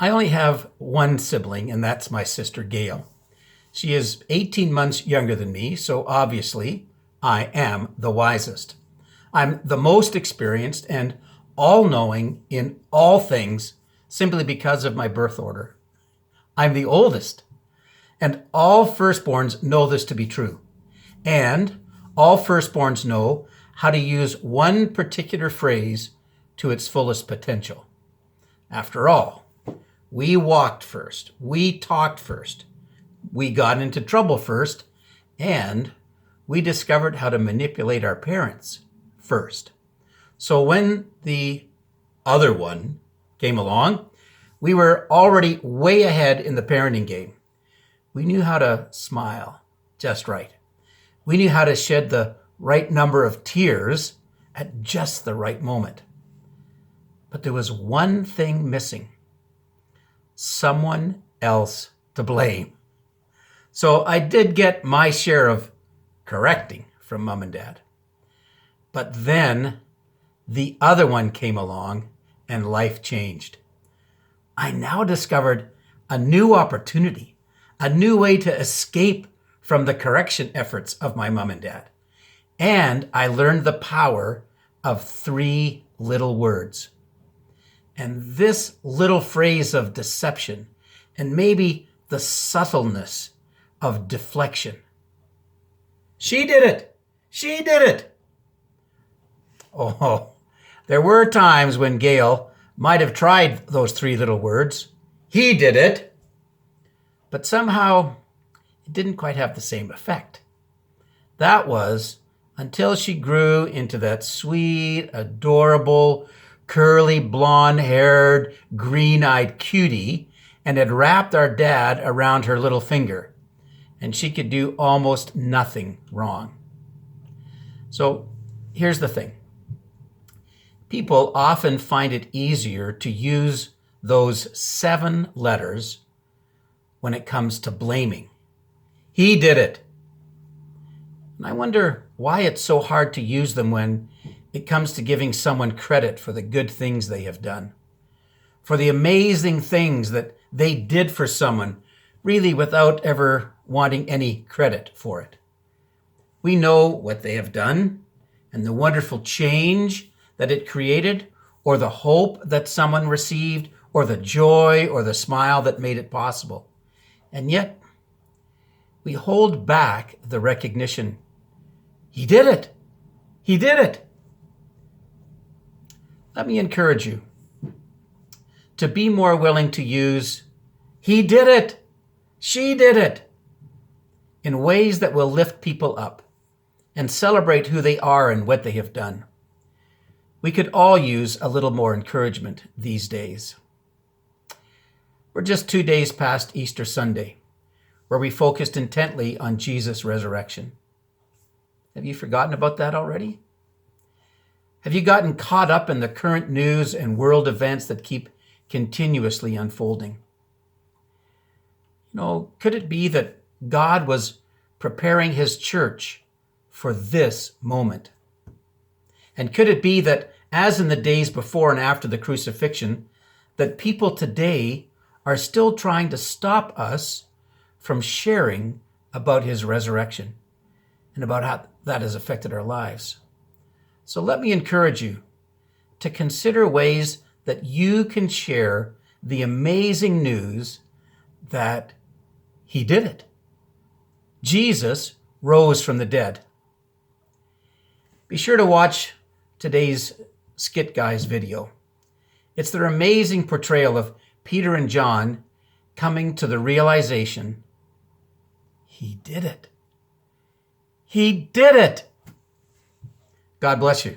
I only have one sibling, and that's my sister Gail. She is 18 months younger than me, so obviously I am the wisest. I'm the most experienced and all-knowing in all things simply because of my birth order. I'm the oldest, and all firstborns know this to be true. And all firstborns know how to use one particular phrase to its fullest potential. After all, we walked first, we talked first, we got into trouble first, and we discovered how to manipulate our parents first. So when the other one came along, we were already way ahead in the parenting game. We knew how to smile just right. We knew how to shed the right number of tears at just the right moment. But there was one thing missing: someone else to blame. So I did get my share of correcting from mom and dad. But then the other one came along and life changed. I now discovered a new opportunity, a new way to escape from the correction efforts of my mom and dad. And I learned the power of 3 little words. And this little phrase of deception, and maybe the subtleness of deflection. She did it. She did it. Oh, there were times when Gail might have tried those 3 little words. He did it. But somehow it didn't quite have the same effect. That was until she grew into that sweet, adorable, curly, blonde-haired, green-eyed cutie and had wrapped our dad around her little finger, and she could do almost nothing wrong. So here's the thing. People often find it easier to use those 7 letters when it comes to blaming. He did it. And I wonder why it's so hard to use them when it comes to giving someone credit for the good things they have done, for the amazing things that they did for someone, really without ever wanting any credit for it. We know what they have done and the wonderful change that it created, or the hope that someone received, or the joy or the smile that made it possible. And yet, we hold back the recognition. He did it. He did it. Let me encourage you to be more willing to use he did it, she did it, in ways that will lift people up and celebrate who they are and what they have done. We could all use a little more encouragement these days. We're just 2 days past Easter Sunday, where we focused intently on Jesus' resurrection. Have you forgotten about that already? Have you gotten caught up in the current news and world events that keep continuously unfolding? Could it be that God was preparing his church for this moment? And could it be that, as in the days before and after the crucifixion, that people today are still trying to stop us from sharing about his resurrection and about how that has affected our lives? So let me encourage you to consider ways that you can share the amazing news that he did it. Jesus rose from the dead. Be sure to watch today's Skit Guys video. It's their amazing portrayal of Peter and John coming to the realization, he did it. He did it. God bless you.